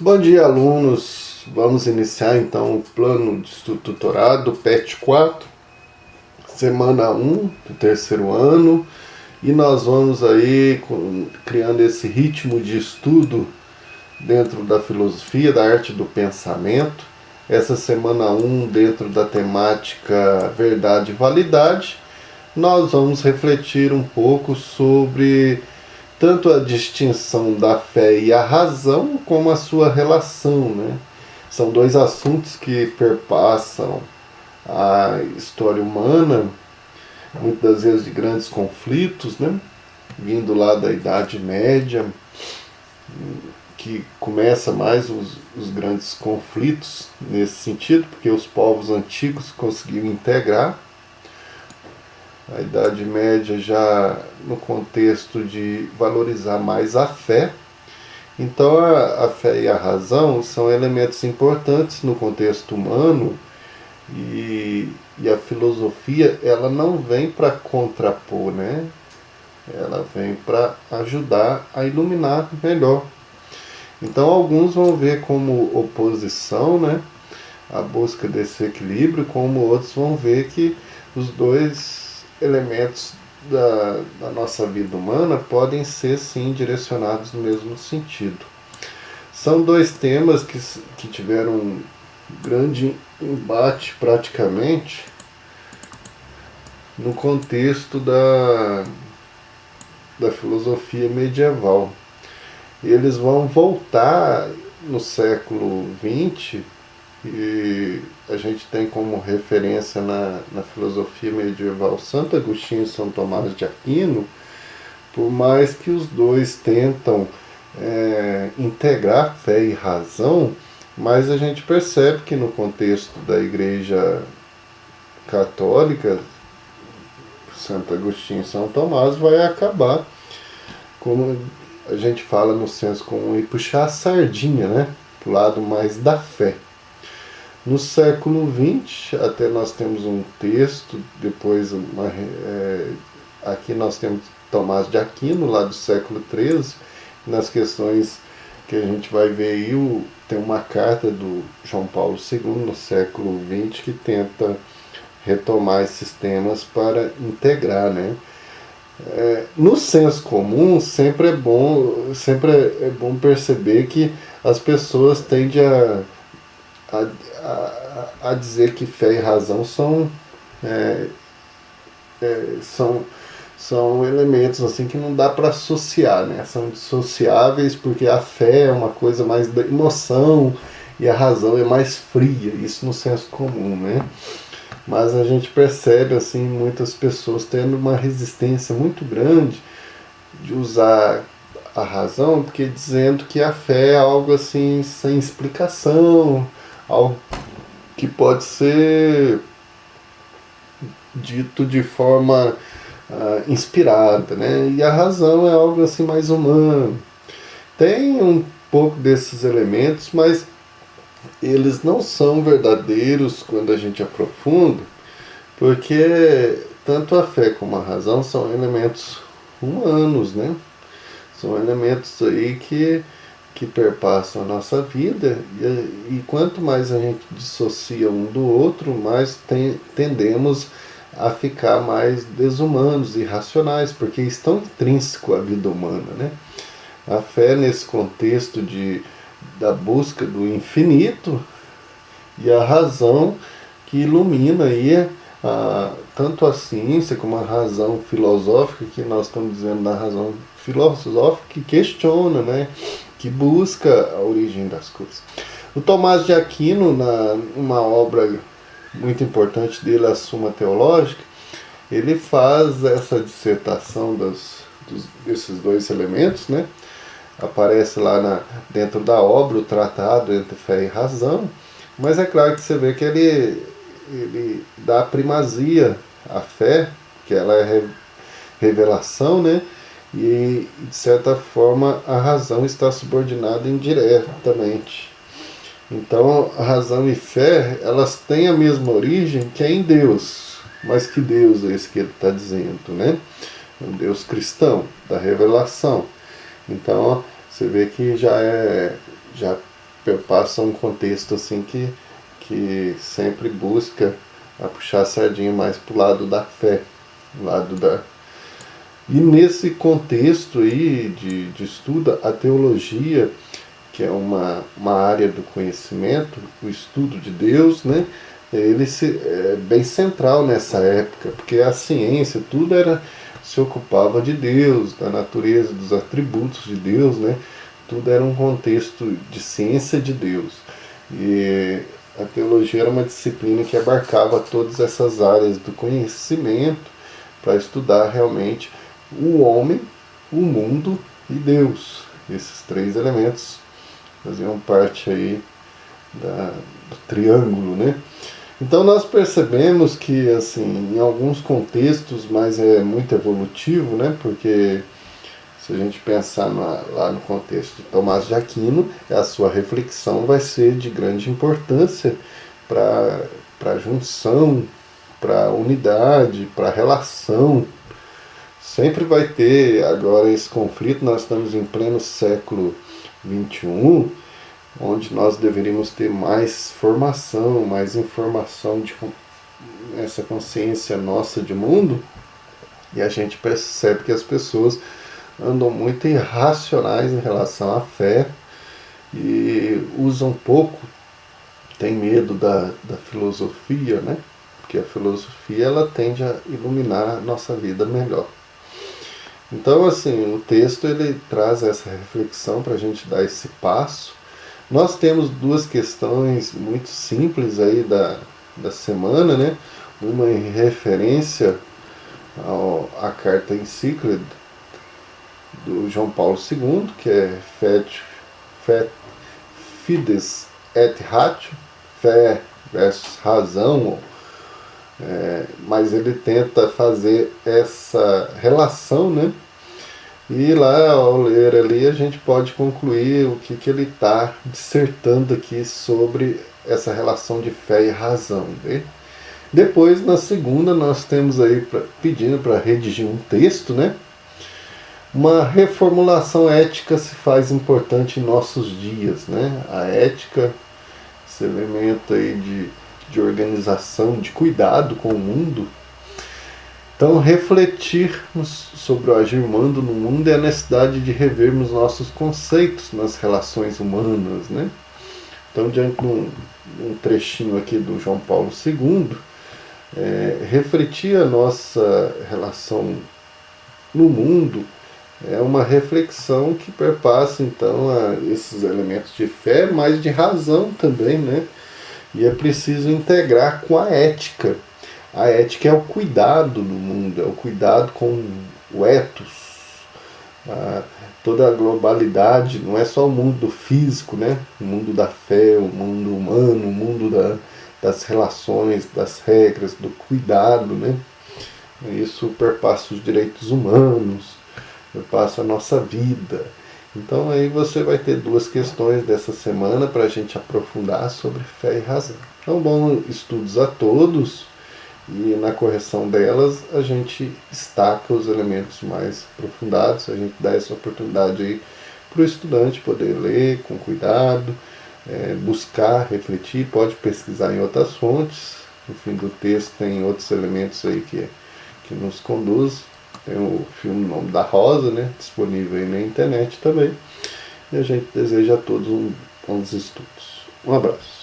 Bom dia, alunos. Vamos iniciar então o plano de estudo tutorado PET 4, semana 1 do terceiro ano, e nós vamos aí criando esse ritmo de estudo dentro da filosofia, da arte do pensamento. Essa semana 1, dentro da temática verdade e validade, nós vamos refletir um pouco sobre tanto a distinção da fé e a razão, como a sua relação, né? São dois assuntos que perpassam a história humana, muitas vezes de grandes conflitos, né? Vindo lá da Idade Média, que começa mais os grandes conflitos nesse sentido, porque os povos antigos conseguiram integrar. A Idade Média já no contexto de valorizar mais a fé. Então a fé e a razão são elementos importantes no contexto humano, e a filosofia ela não vem para contrapor, né? Ela vem para ajudar a iluminar melhor. Então alguns vão ver como oposição, né? A busca desse equilíbrio, como outros vão ver que os dois elementos da nossa vida humana podem ser sim direcionados no mesmo sentido. São dois temas que tiveram um grande embate praticamente no contexto da filosofia medieval. Eles vão voltar no século XX, e a gente tem como referência na filosofia medieval Santo Agostinho e São Tomás de Aquino. Por mais que os dois tentam integrar fé e razão, mas a gente percebe que no contexto da Igreja Católica, Santo Agostinho e São Tomás vai acabar, como a gente fala no senso comum, e puxar a sardinha, né, para o lado mais da fé. No século XX, até nós temos um texto, depois aqui nós temos Tomás de Aquino, lá do século XIII, nas questões que a gente vai ver aí, tem uma carta do João Paulo II, no século XX, que tenta retomar esses temas para integrar, né? No senso comum, sempre é bom perceber que as pessoas tendem a dizer que fé e razão são elementos assim que não dá para associar, né? São dissociáveis, porque a fé é uma coisa mais da emoção e a razão é mais fria, isso no senso comum, né? Mas a gente percebe assim muitas pessoas tendo uma resistência muito grande de usar a razão, porque dizendo que a fé é algo assim sem explicação, algo que pode ser dito de forma inspirada, né? E a razão é algo assim mais humano. Tem um pouco desses elementos, mas eles não são verdadeiros quando a gente aprofunda, porque tanto a fé como a razão são elementos humanos, né? São elementos aí que perpassam a nossa vida, e quanto mais a gente dissocia um do outro, mais tendemos a ficar mais desumanos, irracionais, porque estão intrínseco à vida humana, né? A fé nesse contexto da busca do infinito, e a razão que ilumina aí tanto a ciência como a razão filosófica, que nós estamos dizendo da razão filosófica, que questiona, né? Que busca a origem das coisas. O Tomás de Aquino, uma obra muito importante dele, a Suma Teológica, ele faz essa dissertação desses dois elementos, né? Aparece lá dentro da obra o tratado entre fé e razão, mas é claro que você vê que ele dá primazia à fé, que ela é revelação, né? E de certa forma a razão está subordinada indiretamente. Então a razão e fé, elas têm a mesma origem, que é em Deus. Mas que Deus é esse que ele está dizendo, né? Um Deus cristão, da revelação. Então você vê que já perpassa um contexto assim que sempre busca a puxar a sardinha mais para o lado da fé, lado da... E nesse contexto aí de estudo, a teologia, que é uma área do conhecimento, o estudo de Deus, né? Ele é bem central nessa época, porque a ciência, tudo se ocupava de Deus, da natureza, dos atributos de Deus, né? Tudo era um contexto de ciência de Deus. E a teologia era uma disciplina que abarcava todas essas áreas do conhecimento para estudar realmente o homem, o mundo e Deus. Esses três elementos faziam parte aí do triângulo, né? Então nós percebemos que, assim, em alguns contextos, mas é muito evolutivo, né? Porque se a gente pensar lá no contexto de Tomás de Aquino, a sua reflexão vai ser de grande importância para a junção, para a unidade, para a relação. Sempre vai ter agora esse conflito, nós estamos em pleno século XXI, onde nós deveríamos ter mais formação, mais informação de essa consciência nossa de mundo, e a gente percebe que as pessoas andam muito irracionais em relação à fé e usam pouco, tem medo da filosofia, né? Porque a filosofia ela tende a iluminar a nossa vida melhor. Então, assim, o texto ele traz essa reflexão para a gente dar esse passo. Nós temos duas questões muito simples aí da semana, né? Uma em referência à carta encíclica do João Paulo II, que é Fides et Ratio, fé versus razão, mas ele tenta fazer essa relação, né? E lá, ao ler ali, a gente pode concluir o que ele está dissertando aqui sobre essa relação de fé e razão. Né? Depois, na segunda, nós temos aí pedindo para redigir um texto, né? Uma reformulação ética se faz importante em nossos dias, né? A ética, esse elemento aí de organização, de cuidado com o mundo. Então, refletirmos sobre o agir humano no mundo é a necessidade de revermos nossos conceitos nas relações humanas, né? Então, diante de um trechinho aqui do João Paulo II, refletir a nossa relação no mundo é uma reflexão que perpassa, então, esses elementos de fé, mas de razão também, né? E é preciso integrar com a ética. A ética é o cuidado no mundo, é o cuidado com o ethos. Toda a globalidade, não é só o mundo físico, né? O mundo da fé, o mundo humano, o mundo das relações, das regras, do cuidado, né? Isso perpassa os direitos humanos, perpassa a nossa vida. Então aí você vai ter duas questões dessa semana para a gente aprofundar sobre fé e razão. Então, bons estudos a todos. E na correção delas a gente destaca os elementos mais aprofundados, a gente dá essa oportunidade aí para o estudante poder ler com cuidado, buscar, refletir, pode pesquisar em outras fontes. No fim do texto tem outros elementos aí que nos conduz. Tem o filme Nome da Rosa, né, disponível aí na internet também. E a gente deseja a todos bons estudos. Um abraço.